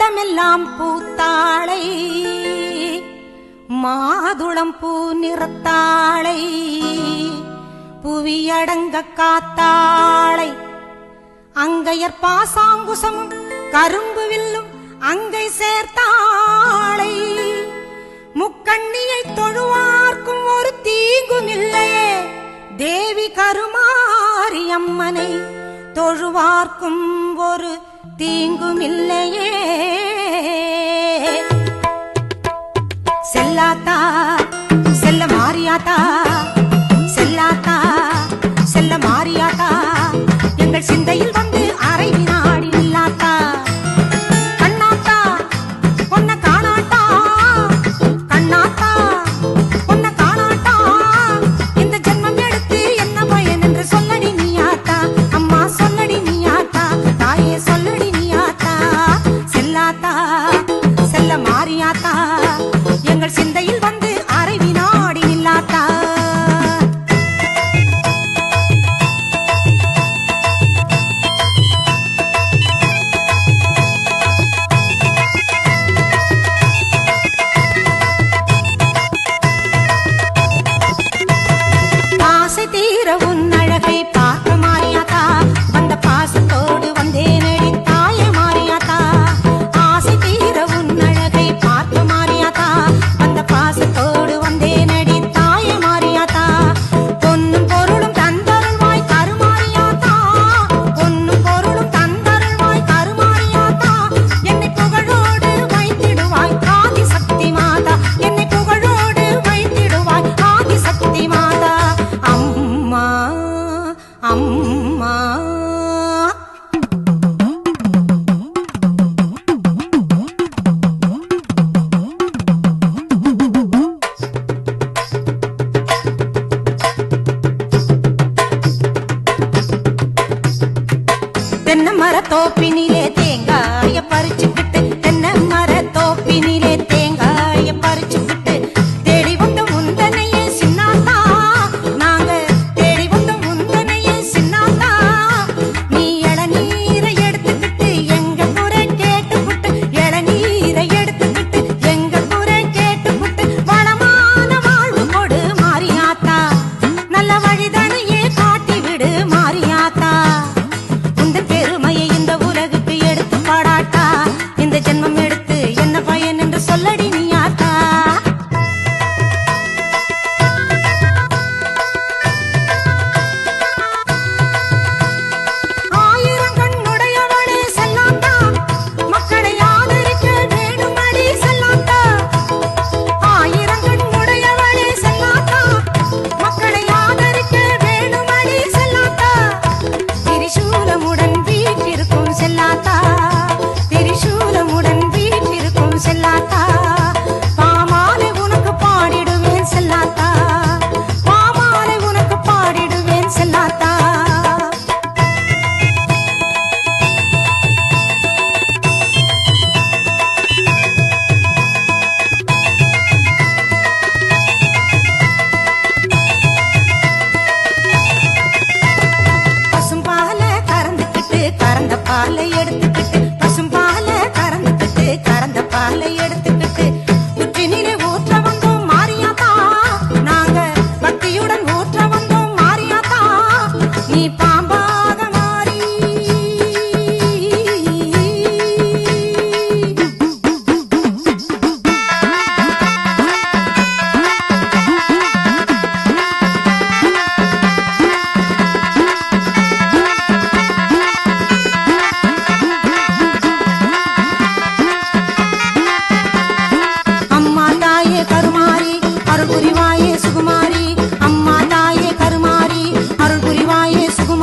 அண்டமெல்லாம் பூத்தாளை மாதுளம் பூ நிறத்தாளை புவியடங்க காத்தாளை அங்கையர் பாசாங்குசமும் கரும்பு வில்லும் அங்கை சேர்த்தாளை முக்கண்ணியை தொழுவார்க்கும் ஒரு தீங்கும் இல்லையே தேவி கருமாரி அம்மனை தொழுவார்க்கும் ஒரு தீங்கும் இல்லையே செல்லாத்தா செல்ல மாரியாத்தா செல்லாத்தா செல்ல மாரியாத்தா எங்கள் சிந்தையில் வந்து அரை வினாடி நில்லாத்தா கண்ணாத்தா பொன்ன காணாட்டா கண்ணாத்தா பொன்ன காணாட்டா இந்த ஜென்மம் எடுத்து என்ன பயன் என்று சொல்லடி நீயாத்தா அம்மா சொல்லடி நீயாத்தா தாயே சொல்லடி நீயாத்தா செல்லாத்தா செல்ல மாரியாத்தா எங்கள் சிந்தையில் வந்து அரை வினாடி நில்லாத்தா ஆசை தீர உன் அழகை பார்க்க மாரியாத்தா வந்த பாசத்தோடு வந்தேனடி தாயே மாரியாத்தா ஆசை தீர உன் அழகை பார்க்க மாரியாத்தா வந்த பாசத்தோடு வந்தேனடி தாயே மாரியாத்தா பொன்னும் பொருளும் தந்தருள்வாய் கருமாரியாத்தா பொன்னும் பொருளும் தந்தருள்வாய் கருமாரியாத்தா என்னை புகழோடு வைத்திடுவாய் ஆதி சக்தி மாதா என்னை புகழோடு வைத்திடுவாய் ஆதி சக்தி மாதா அம்மா அம்மா தென்னை மரத்தோப்பினிலே தேங்காய பறிச்சுக்கிட்டு தென்னை மரத்தோப்பினிலே தேங்காய பறிச்சுக்கிட்டு தேடி வந்த முந்தனையே சின்னாத்தா நாங்க தேடி வந்த முந்தனையே சின்னாத்தா நீ இளநீரை எடுத்துக்கிட்டு எங்க குறை கேட்டுக்கிட்டு இளநீரை எடுத்துக்கிட்டு எங்க குறை கேட்டுக்கிட்டு வளமான வாழ்வு கொடு மாரியாத்தா நல்ல வழிதனையே காட்டி விடு மாரியாத்தா உந்த பெருமையை இந்த உலகுக்கு எடுத்து பாடாட்டா இந்த ஜென்மம் எடுத்து என்ன பயன் என்று சொல்லடி நீயாத்தா ஆயிரம் கண்ணுடையவளே செல்லாத்தா மக்களை ஆதரிக்க வேணுமடி செல்லாத்தா ஆயிரம் கண்ணுடையவளே செல்லாத்தா மக்களை ஆதரிக்க வேணுமடி செல்லாத்தா திரிசூலமுடன் வீற்றிருக்கும் செல்லாத்தா திரிசூலமுடன் வீற்றிருக்கும் செல்லாத்தா பாமாலை உனக்கு பாடிடுவேன் செல்லாத்தா பாமாலை உனக்கு பாடிடுவேன் செல்லாத்தா பசும்பால கறந்துக்கிட்டு கறந்த பாலை எடுத்துக்கிட்டு பசும்பால கறந்துக்கிட்டு கறந்த பாலை எடுத்துக்கிட்டு புற்றினிலே ஊற்ற வந்தோம் மாரியாத்தா நாங்க பக்தியுடன் ஊற்ற வந்தோம் மாரியாத்தா நீ பாம்பாக மாறி அம்மா தாயே கருமாரி அருள் புரிவாயே சுகுமாரி அம்மா தாயே கருமாரி அருள் புரிவாயே சுகுமாரி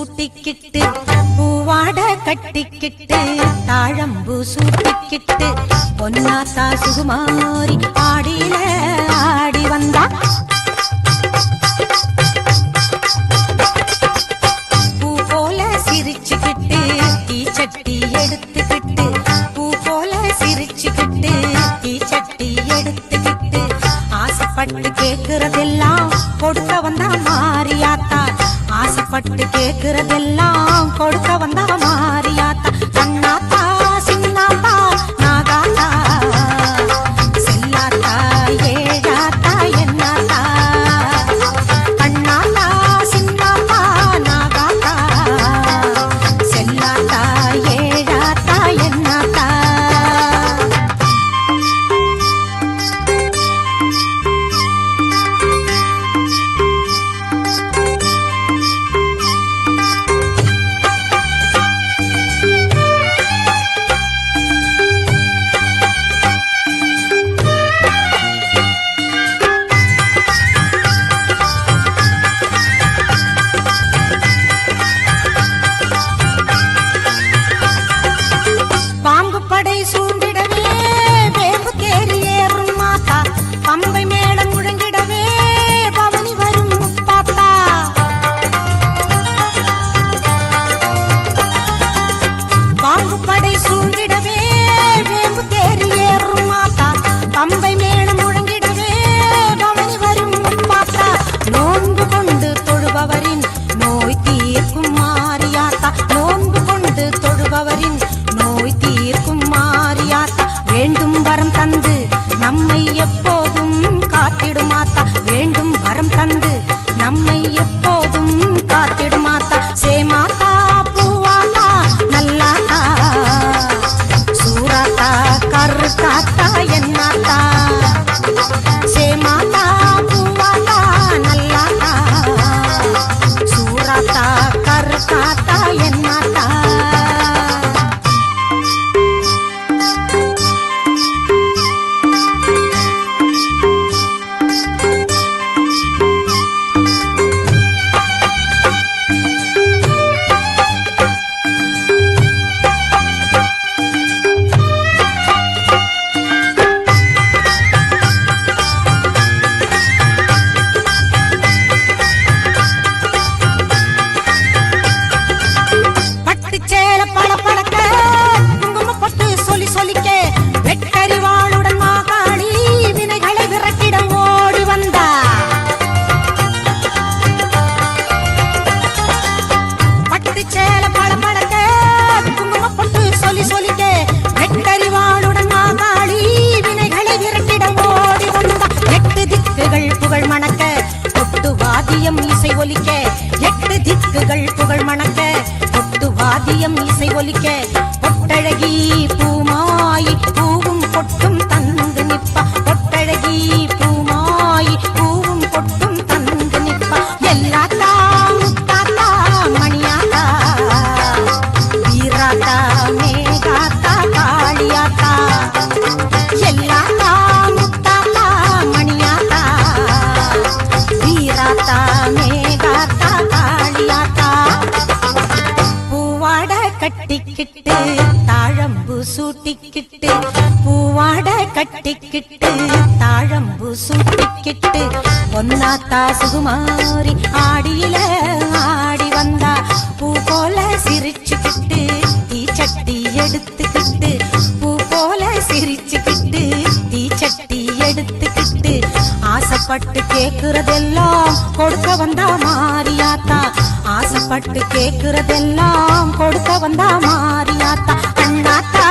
சூட்டிக்கிட்டு பூவாட கட்டிக்கிட்டு தாழம்பூ சூட்டிக்கிட்டு பொன்னாத்தா சுகுமாரி ஆடியில ஆடி வந்தா பூ போல சிரிச்சுக்கிட்டு தீச்சட்டி எடுத்துக்கிட்டு பூ போல சிரிச்சுக்கிட்டு தீச்சட்டி எடுத்துக்கிட்டு ஆசைப்பட்டு கேக்குறதெல்லாம் கொடுக்க வந்தா மாரியாத்தா ஆசைப்பட்டு கேக்குறதெல்லாம் கொடுக்க வந்தா மாரியாத்தா கண்ணாத்தா சின்னாத்தா நாகாத்தா செல்லாத்தா ஏழாத்தா என்னாத்தா கண்ணாத்தா சின்னாத்தா நாகாத்தா செல்லாத்தா ஏழாத்தா என்னாத்தா வேண்டும் வரம் தந்து நம்மை எப்போதும் காத்திடுமாத்தா வேண்டும் வரம் தந்து நம்மை எப்போதும் காத்திடுமாத்தா சேமாத்தா பூவாத்தா நல்லாத்தா சூராத்தா கருத்தாத்தா என்னாத்தா சேமாத்தா பூவாத்தா நல்லாத்தா சூராத்தா கருத்தாத்தா என்னாத்தா புகழ் மணக்க கொட்டு வாதியம் இசை ஒலிக்க எட்டு திக்குகள் புகழ் மணக்க கொட்டு வாதியம் இசை ஒலிக்க பொட்டழகி பூமாயி பூவும் பொட்டும் தந்து நிப்பா பொட்டழகி பூமாயி பூவும் பொட்டும் தந்து நிப்பா எல்லாத்தா முத்தாத்தா மணியாத்தா வீராத்தா மேகாத்தா காளியாத்தா எல்லாத்தா முத்தாத்தா மணியாத்தா வீராத்தா மேகாத்தா காளியாத்தா பூவாட கட்டிக்கிட்டு தாழம்பு சூட்டிக்கிட்டு பூவாட கட்டிக்கிட்டு தாழம்பு சூட்டிக்கிட்டு பொன்னாத்தா சுகுமாரி ஆடியில ஆடி வந்தா பூ போல சிரிச்சுக்கிட்டு தீச்சட்டி எடுத்துக்கிட்டு பூ போல சிரிச்சுக்கிட்டு தீச்சட்டி எடுத்துக்கிட்டு ஆசைப்பட்டு கேக்குறதெல்லாம் கொடுக்க வந்தா மாரியாத்தா ஆசைப்பட்டு கேக்குறதெல்லாம் கொடுக்க வந்தா மாரியாத்தா அண்ணாத்தா